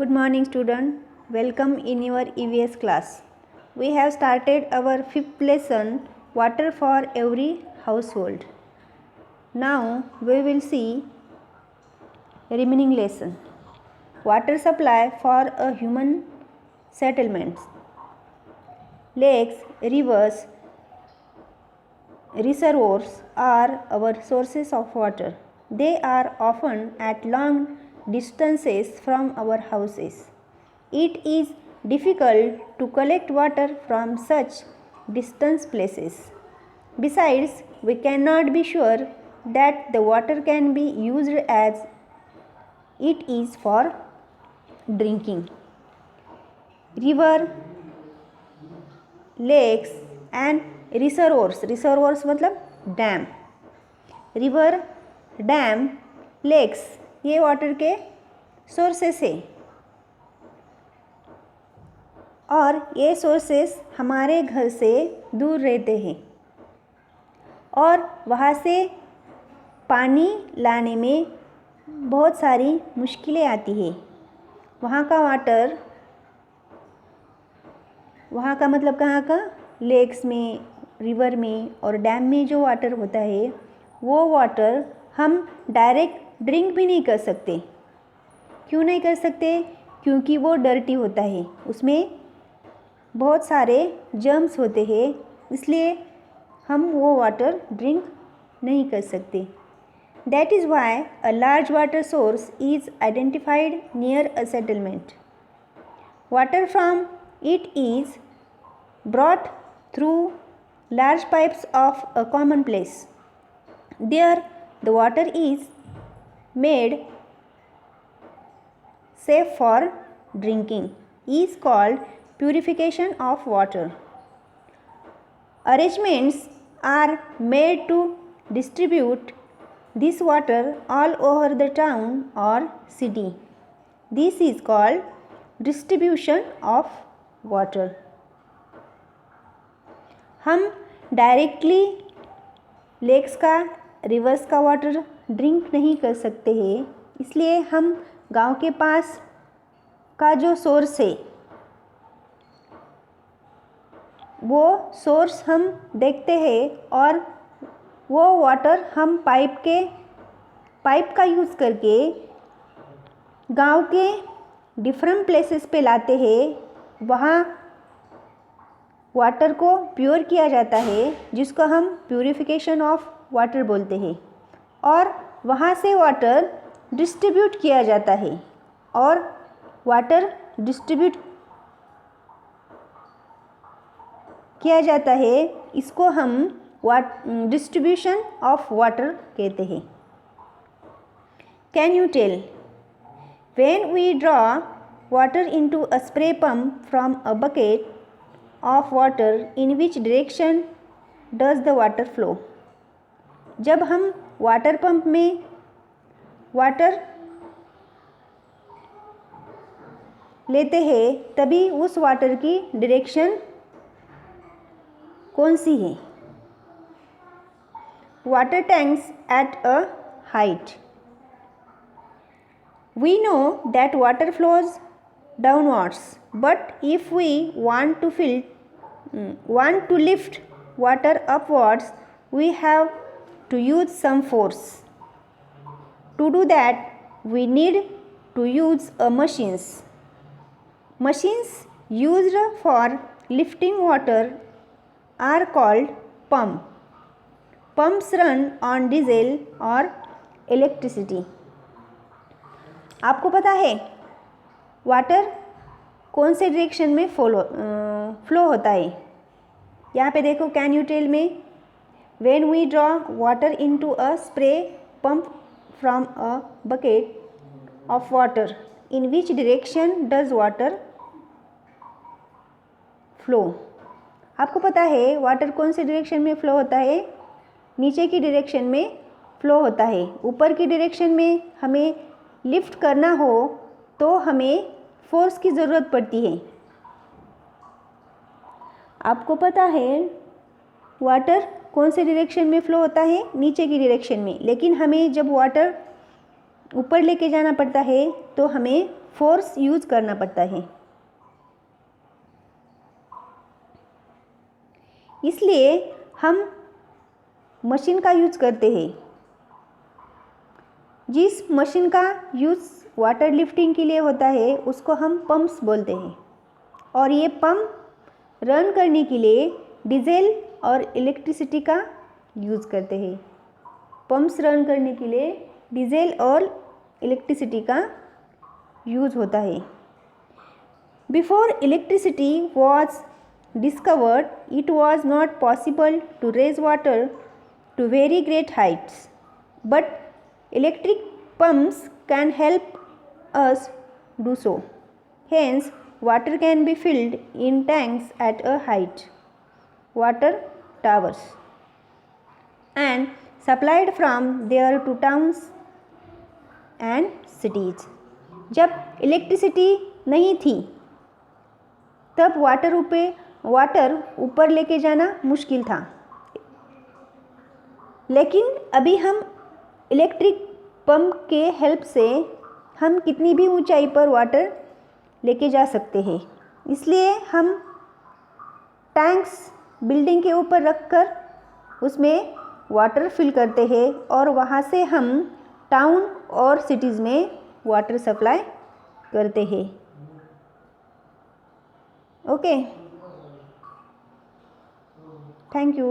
Good morning student. Welcome in your EVS class. We have started our 5th lesson, water for every household. Now we will see remaining lesson. Water supply for a human settlements. Lakes, rivers, reservoirs are our sources of water. They are often at long distances from our houses. It is difficult to collect water from such distant places. Besides, we cannot be sure that the water can be used as it is for drinking. River, lakes and reservoirs मतलब dam. River, dam, lakes ये water के sources है और ये sources हमारे घर से दूर रहते हैं और वहाँ से पानी लाने में बहुत सारी मुश्किलें आती है. वहाँ का वाटर, वहाँ का मतलब कहाँ का, लेक्स में, रिवर में और डैम में जो वाटर होता है वो वाटर हम डायरेक्ट ड्रिंक भी नहीं कर सकते. क्यों नहीं कर सकते? क्योंकि वो डर्टी होता है, उसमें बहुत सारे जर्म्स होते हैं, इसलिए हम वो वाटर ड्रिंक नहीं कर सकते. That is why a large water source is identified near a settlement. Water from it is brought through large pipes of a common place. There, the water is made safe for drinking. Is called purification of water. Arrangements are made to distribute this water all over the town or city. This is called distribution of water. हम directly lakes का, reverse का water drink नहीं कर सकते हैं, इसलिए हम गांव के पास का जो सोर्स है वो सोर्स हम देखते हैं और वो वाटर हम पाइप का यूज़ करके गांव के डिफरेंट प्लेसेस पे लाते हैं. वहाँ वाटर को प्योर किया जाता है जिसको हम प्यूरिफिकेशन ऑफ वाटर बोलते हैं और वहाँ से वाटर डिस्ट्रीब्यूट किया जाता है और वाटर डिस्ट्रीब्यूट किया जाता है, इसको हम डिस्ट्रीब्यूशन ऑफ वाटर कहते हैं. Can you tell, when we draw water into a spray pump from a bucket of water in which direction does the water flow? जब हम वाटर पंप में वाटर लेते हैं तभी उस वाटर की डायरेक्शन कौन सी है? Water tanks at a height. We know that water flows downwards, but if we want to lift water upwards, we have to use some force. To do that, we need to use machines. Machines used for lifting water are called pump. Pumps run on diesel or electricity. आपको पता है water कौन से direction में flow होता है? यहाँ पे देखो, can you tell me, when we draw water into a spray pump from a bucket of water in which direction does water flow? आपको पता है वाटर कौन से डायरेक्शन में फ्लो होता है? नीचे की डायरेक्शन में फ्लो होता है. ऊपर की डायरेक्शन में हमें लिफ्ट करना हो तो हमें फोर्स की ज़रूरत पड़ती है. आपको पता है वाटर कौन से डायरेक्शन में फ्लो होता है? नीचे की डायरेक्शन में. लेकिन हमें जब वाटर ऊपर लेके जाना पड़ता है तो हमें फोर्स यूज़ करना पड़ता है। इसलिए हम मशीन का यूज़ करते हैं। जिस मशीन का यूज़ वाटर लिफ्टिंग के लिए होता है उसको हम पंप्स बोलते हैं। और ये पंप रन करने के लिए डीजल और इलेक्ट्रिसिटी का यूज़ करते हैं। पंप्स रन करने के लिए डीजल और इलेक्ट्रिसिटी का यूज़ होता है। Before electricity was discovered, it was not possible to raise water to very great heights, but electric pumps can help us do so. Hence, water can be filled in tanks at a height, water towers, and supplied from there to towns and cities. जब electricity नहीं थी तब water ऊपर लेके जाना मुश्किल था, लेकिन अभी हम इलेक्ट्रिक पंप के हेल्प से हम कितनी भी ऊंचाई पर वाटर लेके जा सकते हैं। इसलिए हम टैंक्स बिल्डिंग के ऊपर रखकर उसमें वाटर फिल करते हैं और वहाँ से हम टाउन और सिटीज़ में वाटर सप्लाई करते हैं। Okay, thank you.